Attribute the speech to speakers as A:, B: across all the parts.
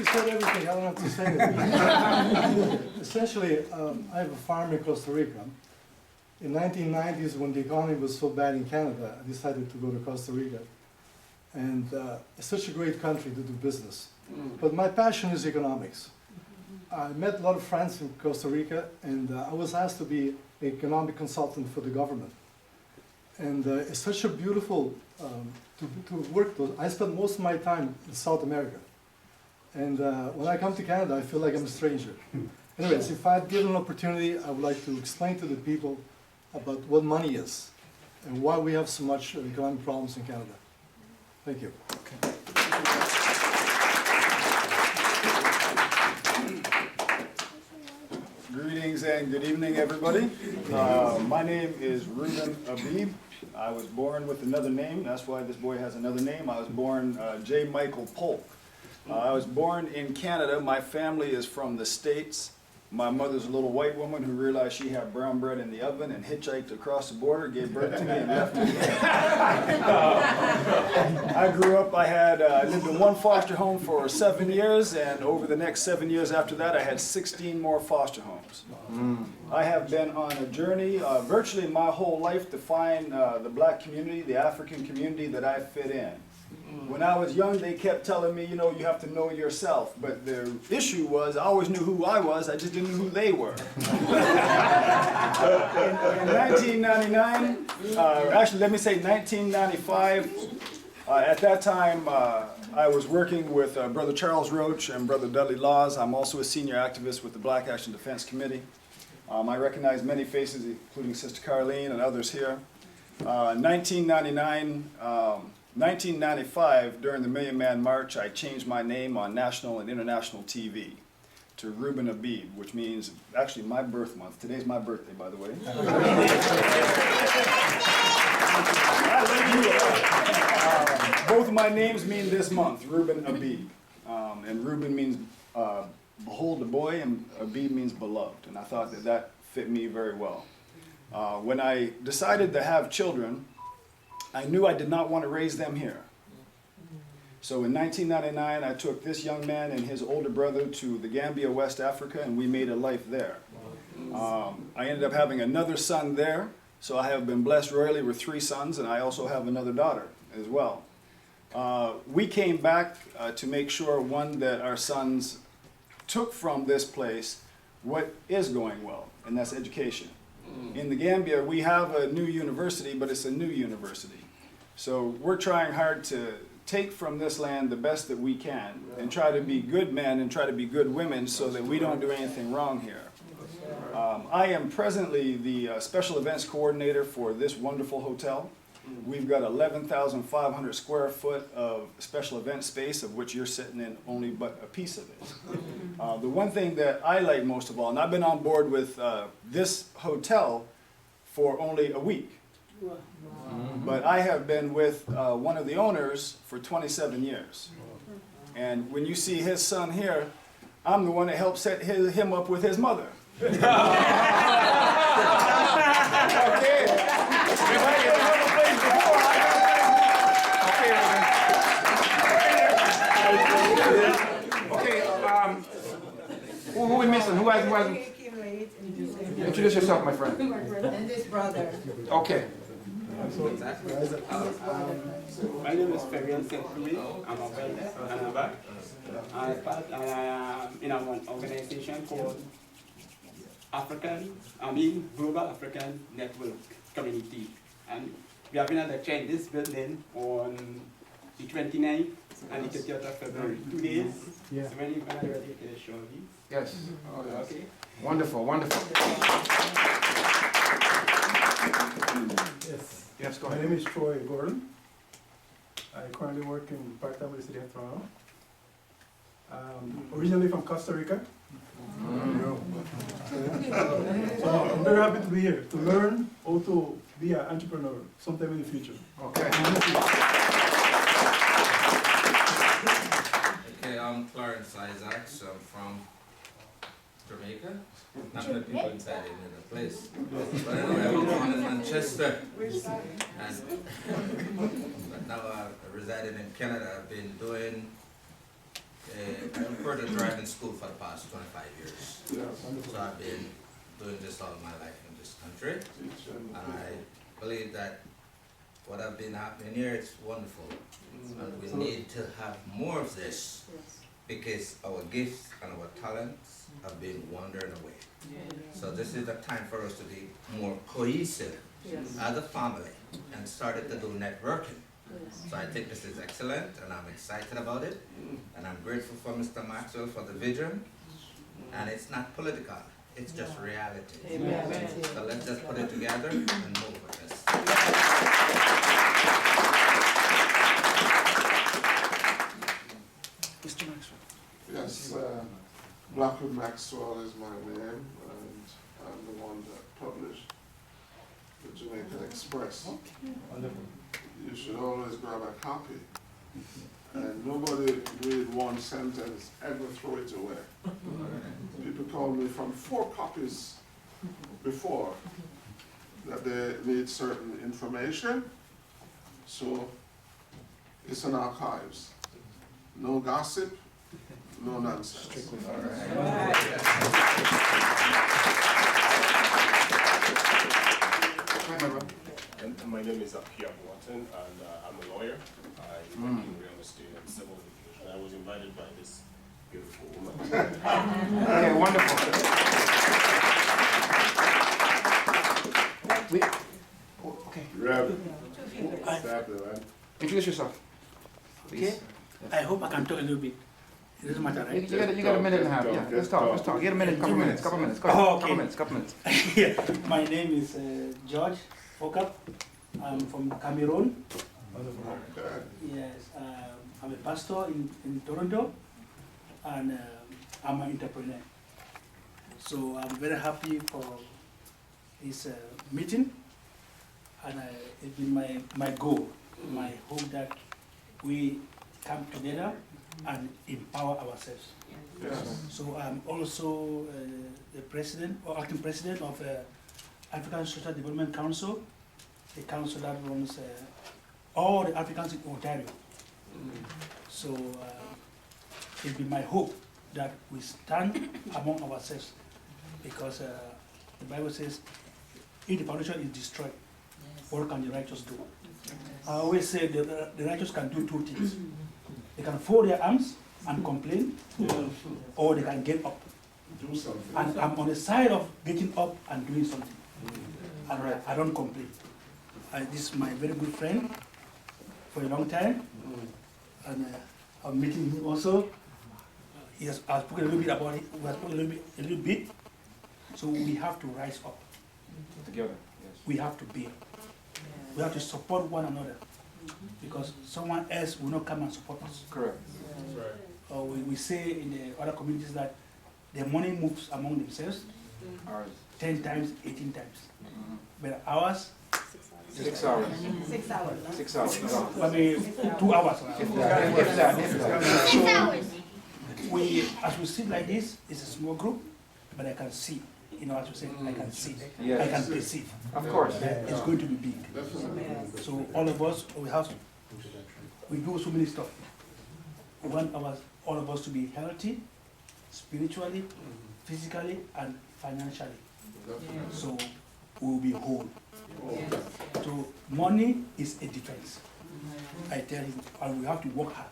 A: you said everything. I don't have to say anything. Essentially, I have a farm in Costa Rica. In 1990s, when the economy was so bad in Canada, I decided to go to Costa Rica. And it's such a great country to do business. But my passion is economics. I met a lot of friends in Costa Rica, and I was asked to be an economic consultant for the government. And it's such a beautiful to work with. I spent most of my time in South America. And when I come to Canada, I feel like I'm a stranger. Anyways, if I had given an opportunity, I would like to explain to the people about what money is and why we have so much economic problems in Canada. Thank you. Okay.
B: Greetings and good evening, everybody. My name is Ruben Abib. I was born with another name. That's why this boy has another name. I was born J. Michael Polk. I was born in Canada. My family is from the States. My mother's a little white woman who realized she had brown bread in the oven and hitchhiked across the border, gave birth to me, and left me. I grew up, I lived in one foster home for 7 years, and over the next 7 years after that, I had 16 more foster homes. I have been on a journey virtually my whole life to find the black community, the African community that I fit in. When I was young, they kept telling me, you know, you have to know yourself. But the issue was, I always knew who I was, I just didn't know who they were. In 1999, actually let me say 1995, at that time I was working with Brother Charles Roach and Brother Dudley Laws. I'm also a senior activist with the Black Action Defense Committee. I recognize many faces, including Sister Carlene and others here. 1995, during the Million Man March, I changed my name on national and international TV to Ruben Abib, which means actually my birth month. Today's my birthday, by the way. Both of my names mean this month, Ruben Abib. And Ruben means behold the boy, and Abib means beloved. And I thought that that fit me very well. When I decided to have children, I knew I did not want to raise them here. So in 1999, I took this young man and his older brother to the Gambia, West Africa, and we made a life there. I ended up having another son there, so I have been blessed royally with 3 sons, and I also have another daughter as well. We came back to make sure, one, that our sons took from this place what is going well, and that's education. In the Gambia, we have a new university, but it's a new university. So we're trying hard to take from this land the best that we can and try to be good men and try to be good women so that we don't do anything wrong here. I am presently the special events coordinator for this wonderful hotel. We've got 11,500 square foot of special event space, of which you're sitting in only but a piece of it. The one thing that I like most of all, and I've been on board with this hotel for only a week, but I have been with one of the owners for 27 years. And when you see his son here, I'm the one that helped set him up with his mother. Okay.
C: Who we missing? Who hasn't? Introduce yourself, my friend.
D: And this brother.
C: Okay.
E: My name is Fabian St-Louis. I'm a welder. I'm in an organization called Global African Network Community. And we have been at the lecture in this building on the 29th and the 30th of February. 2 days.
C: Yeah.
E: So when you are ready, you can show me.
C: Yes.
E: Okay.
C: Wonderful, wonderful.
F: Yes.
C: Yes, go
F: My
C: ahead.
F: name is Troy Gordon. I currently work in part-time with the city of Toronto. Originally from Costa Rica. So I'm very happy to be here to learn how to be an entrepreneur sometime in the future.
C: Okay.
G: Okay, I'm Clarence Isaacs. I'm from Jamaica. Not many people inside the place. But anyway, I'm born in Manchester. And but now I'm residing in Canada. I've been doing I've heard of driving school for the past 25 years.
D: Yes.
G: So I've been doing this all my life in this country. And I believe that what I've been happening here, it's wonderful. And we need to have more of this because our gifts and our talents have been wandering away. So this is the time for us to be more cohesive as a family and started to do networking. So I think this is excellent and I'm excited about it. And I'm grateful for Mr. Maxwell for the vision. And it's not political, it's just reality. So let's just put it together and move with this.
C: Mr. Maxwell.
D: Yes, Blackwood Maxwell is my name, and I'm the one that published the Jamaican Express. You should always grab a copy. And nobody read one sentence, ever throw it away. People called me from 4 copies before that they need certain information. So it's in archives. No gossip, no nonsense.
H: And my name is Pierre Watson, and I'm a lawyer. I work in real estate and civil litigation. I was invited by this beautiful woman.
C: Okay, wonderful. Okay,
D: Rev,
C: introduce yourself.
I: Okay, I hope I can talk a little bit. It doesn't matter, right?
C: You got a minute and a half, yeah. Let's talk. You got a minute, couple minutes.
I: Oh, okay.
C: Couple minutes.
I: Yeah. My name is George Fokap. I'm from Cameroon. Yes, I'm a pastor in Toronto, and I'm an entrepreneur. So I'm very happy for this meeting, and it's been my goal, my hope that we come together and empower ourselves.
D: yes.
I: So I'm also the president or acting president of African Social Development Council, the council that runs all the Africans in Ontario. So it'll be my hope that we stand among ourselves, because the Bible says, if the foundation is destroyed, what can the righteous do? I always say that the righteous can do 2 things. They can fold their arms and complain, or they can get up.
D: Do something.
I: And I'm on the side of getting up and doing something. And I don't complain. This is my very good friend for a long time, and I'm meeting him also. I've spoken a little bit about it. We have spoken a little bit. So we have to rise up.
C: Together, yes.
I: We have to be. We have to support one another, because someone else will not come and support us.
C: Correct.
I: We say in the other communities that the money moves among themselves
C: Ours.
I: 10 times, 18 times. But ours,
C: 6 hours.
J: 6 hours.
C: 6 hours.
I: I mean, 2 hours.
C: If that.
I: So as we sit like this, it's a small group, but I can see. You know, as you say, I can see.
C: Yes.
I: I can perceive.
C: Of course.
I: That it's going to be big. So all of us, we do so many stuff. We want all of us to be healthy, spiritually, physically, and financially. So we will be whole. So money is a defense. I tell you, and we have to work hard.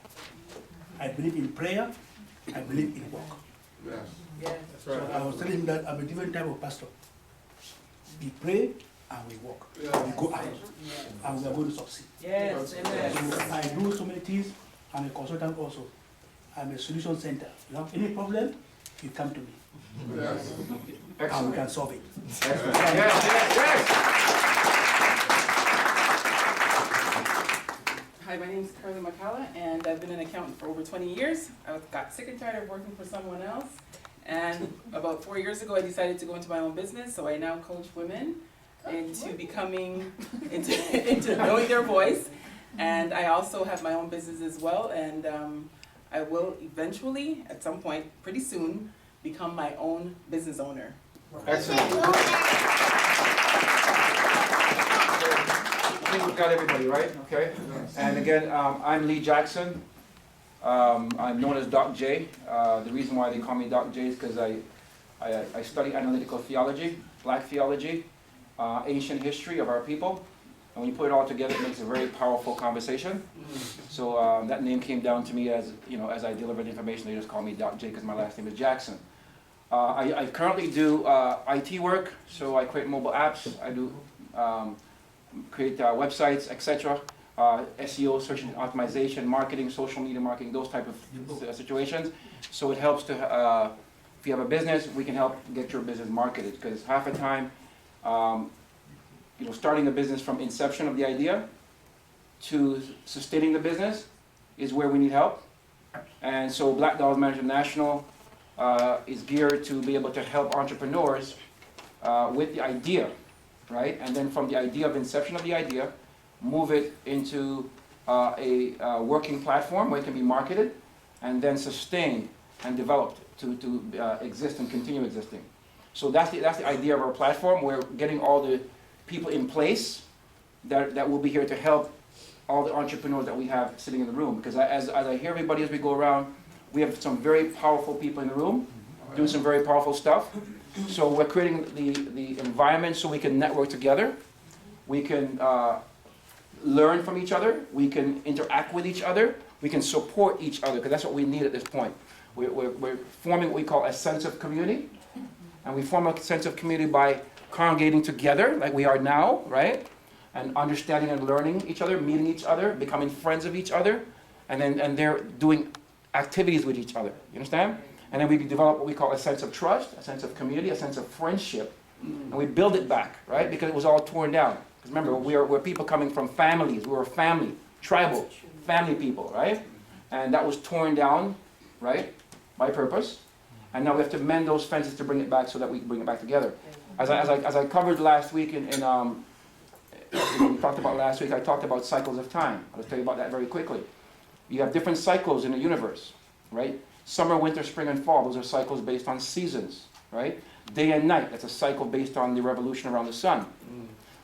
I: I believe in prayer. I believe in work.
D: Yes.
I: So I was telling him that I'm a different type of pastor. We pray and we work. We go out, and we are going to succeed.
J: Yes, amen.
I: So I do so many things. I'm a consultant also. I'm a solution center. You have any problem, you come to me,
D: Yes.
I: and we can solve it.
C: Excellent. Yes.
K: Hi, my name is Carly McCalla, and I've been an accountant for over 20 years. I got sick and tired of working for someone else, and about 4 years ago I decided to go into my own business, so I now coach women into becoming, into knowing their voice, and I also have my own business as well, and I will eventually, at some point, pretty soon, become my own business owner.
C: Excellent. I think we've got everybody, right? Okay. And again, I'm Lee Jackson. I'm known as Doc J. The reason why they call me Doc J is because I study analytical theology, black theology, ancient history of our people. And when you put it all together, it makes a very powerful conversation. So that name came down to me as, as I delivered information. They just call me Doc J because my last name is Jackson. I currently do IT work, so I create mobile apps. I do create websites, etc. SEO, search engine optimization, marketing, social media marketing, those type of situations. So it helps to, if you have a business, we can help get your business marketed, because half the time, starting a business from inception of the idea to sustaining the business is where we need help. And so Black Dollars Management National is geared to be able to help entrepreneurs with the idea, right? And then from the idea of inception of the idea, move it into a working platform where it can be marketed and then sustained and developed to exist and continue existing. So that's the idea of our platform. We're getting all the people in place that will be here to help all the entrepreneurs that we have sitting in the room. Because as I hear everybody as we go around, we have some very powerful people in the room doing some very powerful stuff. So we're creating the environment so we can network together. We can learn from each other. We can interact with each other. We can support each other, because that's what we need at this point. We're forming what we call a sense of community. And we form a sense of community by congregating together like we are now, right? And understanding and learning each other, meeting each other, becoming friends of each other, and they're doing activities with each other. You understand? And then we develop what we call a sense of trust, a sense of community, a sense of friendship, and we build it back, right? Because it was all torn down. Because remember, we're people coming from families. We're a family, tribal, family people, right? And that was torn down, right, by purpose. And now we have to mend those fences to bring it back so that we can bring it back together. As I covered last week we talked about last week, I talked about cycles of time. I'll tell you about that very quickly. You have different cycles in the universe, right? Summer, winter, spring, and fall, those are cycles based on seasons, right? Day and night, that's a cycle based on the revolution around the sun.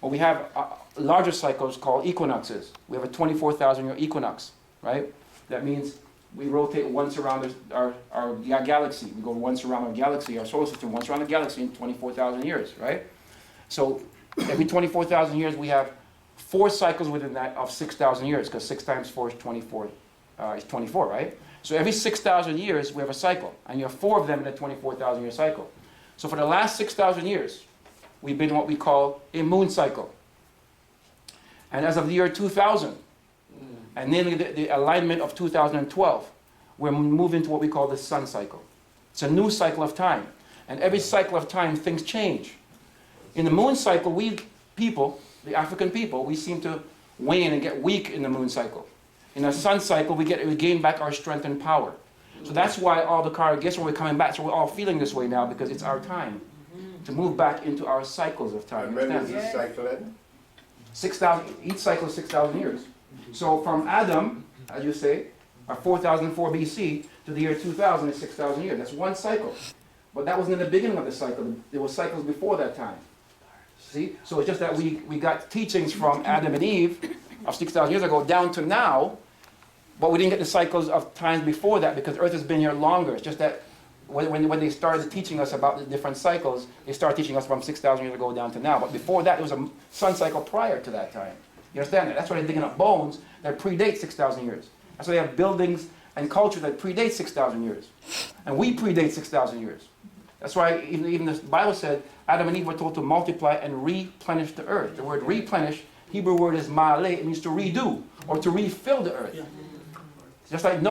C: Well, we have larger cycles called equinoxes. We have a 24,000-year equinox, right? That means we rotate once around our galaxy. We go once around our galaxy, our solar system, once around the galaxy in 24,000 years, right? So every 24,000 years, we have 4 cycles within that of 6,000 years, because 6 times 4 is 24, right? So every 6,000 years, we have a cycle, and you have 4 of them in a 24,000-year cycle. So for the last 6,000 years, we've been in what we call a moon cycle. And as of the year 2000, and nearly the alignment of 2012, we're moving to what we call the sun cycle. It's a new cycle of time. And every cycle of time, things change. In the moon cycle, we people, the African people, we seem to wane and get weak in the moon cycle. In the sun cycle, we gain back our strength and power. So that's why all the congregation, we're coming back, so we're all feeling this way now, because it's our time to move back into our cycles of time.
L: When does this cycle end?
C: 6,000, each cycle is 6,000 years. So from Adam, as you say, 4004 BC to the year 2000 is 6,000 years. That's one cycle. But that wasn't in the beginning of the cycle. There were cycles before that time. See? So it's just that we got teachings from Adam and Eve of 6,000 years ago down to now, but we didn't get the cycles of times before that because Earth has been here longer. It's just that when they started teaching us about the different cycles, they started teaching us from 6,000 years ago down to now. But before that, there was a sun cycle prior to that time. You understand that? That's why they're digging up bones that predate 6,000 years. That's why they have buildings and culture that predate 6,000 years. And we predate 6,000 years. That's why even the Bible said Adam and Eve were told to multiply and replenish the earth. The word replenish, Hebrew word is ma'aleh, it means to redo or to refill the earth. Just like